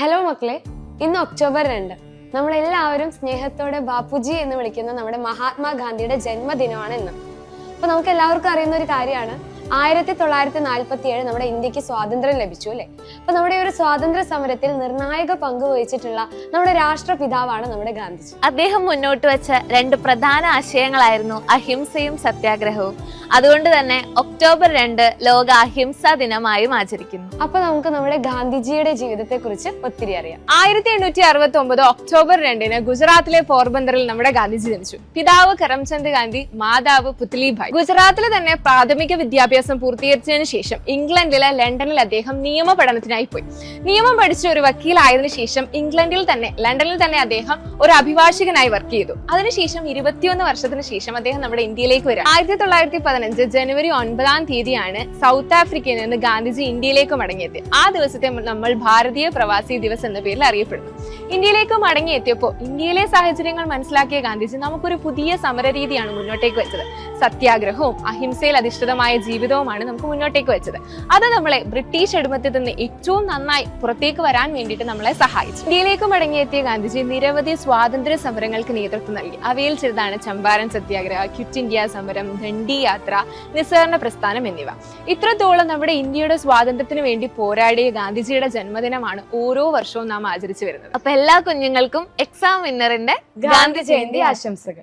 Hello മക്കളെ, ഇന്ന് October 2. നമ്മളെല്ലാവരും സ്നേഹത്തോടെ ബാപ്പുജി എന്ന് വിളിക്കുന്ന നമ്മുടെ മഹാത്മാഗാന്ധിയുടെ ജന്മദിനമാണ് ഇന്ന്. അപ്പൊ നമുക്ക് എല്ലാവർക്കും അറിയുന്ന ഒരു കാര്യമാണ് 1947 നമ്മുടെ ഇന്ത്യക്ക് സ്വാതന്ത്ര്യം ലഭിച്ചു അല്ലെ. അപ്പൊ നമ്മുടെ ഒരു സ്വാതന്ത്ര്യ സമരത്തിൽ നിർണായക പങ്ക് വഹിച്ചിട്ടുള്ള നമ്മുടെ രാഷ്ട്രപിതാവാണ് നമ്മുടെ ഗാന്ധിജി. അദ്ദേഹം മുന്നോട്ട് വെച്ച രണ്ട് പ്രധാന ആശയങ്ങളായിരുന്നു അഹിംസയും സത്യാഗ്രഹവും. അതുകൊണ്ട് തന്നെ ഒക്ടോബർ 2 ലോക അഹിംസാ ദിനമായും ആചരിക്കുന്നു. അപ്പൊ നമുക്ക് നമ്മുടെ ഗാന്ധിജിയുടെ ജീവിതത്തെ കുറിച്ച് ഒത്തിരി അറിയാം. 1869 ഒക്ടോബർ 2 ഗുജറാത്തിലെ പോർബന്തറിൽ നമ്മുടെ ഗാന്ധിജി ജനിച്ചു. പിതാവ് കരംചന്ദ് ഗാന്ധി, മാതാവ് പുത്ലിഭായ്. ഗുജറാത്തിൽ തന്നെ പ്രാഥമിക വിദ്യാഭ്യാസം പൂർത്തീകരിച്ചതിനു ശേഷം ഇംഗ്ലണ്ടിലെ ലണ്ടനിൽ അദ്ദേഹം നിയമ പഠനത്തിനായി പോയി. നിയമം പഠിച്ച ഒരു വക്കീലായതിനു ശേഷം ലണ്ടനിൽ തന്നെ അദ്ദേഹം ഒരു അഭിഭാഷകനായി വർക്ക് ചെയ്തു. അതിനുശേഷം 21 വർഷത്തിന് ശേഷം അദ്ദേഹം നമ്മുടെ ഇന്ത്യയിലേക്ക് വരാം. 1915 ജനുവരി 9 സൗത്ത് ആഫ്രിക്കയിൽ നിന്ന് ഗാന്ധിജി ഇന്ത്യയിലേക്ക് മടങ്ങിയെത്തി. ആ ദിവസത്തെ നമ്മൾ ഭാരതീയ പ്രവാസി ദിവസ് എന്ന പേരിൽ അറിയപ്പെടുന്നു. ഇന്ത്യയിലേക്ക് മടങ്ങിയെത്തിയപ്പോൾ ഇന്ത്യയിലെ സാഹചര്യങ്ങൾ മനസ്സിലാക്കിയ ഗാന്ധിജി നമുക്കൊരു പുതിയ സമര രീതിയാണ് മുന്നോട്ടേക്ക് വെച്ചത്. സത്യാഗ്രഹവും അഹിംസയിൽ അധിഷ്ഠിതമായ ജീവിതവുമാണ് നമുക്ക് മുന്നോട്ടേക്ക് വെച്ചത്. അത് നമ്മളെ ബ്രിട്ടീഷ് അടിമത്തത്തിൽ നിന്ന് ഏറ്റവും നന്നായി പുറത്തേക്ക് വരാൻ വേണ്ടിയിട്ട് നമ്മളെ സഹായിച്ചു. ഇന്ത്യയിലേക്ക് മടങ്ങിയെത്തിയ ഗാന്ധിജി നിരവധി സ്വാതന്ത്ര്യ സമരങ്ങൾക്ക് നേതൃത്വം നൽകി. അവയിൽ ചിലതാണ് ചമ്പാരൻ സത്യാഗ്രഹ, ക്വിറ്റ് ഇന്ത്യ സമരം, ദണ്ഡി യാത്ര, നിസ്സഹരണ പ്രസ്ഥാനം എന്നിവ. ഇത്രത്തോളം നമ്മുടെ ഇന്ത്യയുടെ സ്വാതന്ത്ര്യത്തിന് വേണ്ടി പോരാടിയ ഗാന്ധിജിയുടെ ജന്മദിനമാണ് ഓരോ വർഷവും നാം ആചരിച്ചു വരുന്നത്. അപ്പൊ എല്ലാ കുഞ്ഞുങ്ങൾക്കും എക്സാം വിന്നറിന്റെ ഗാന്ധി ജയന്തി ആശംസകൾ.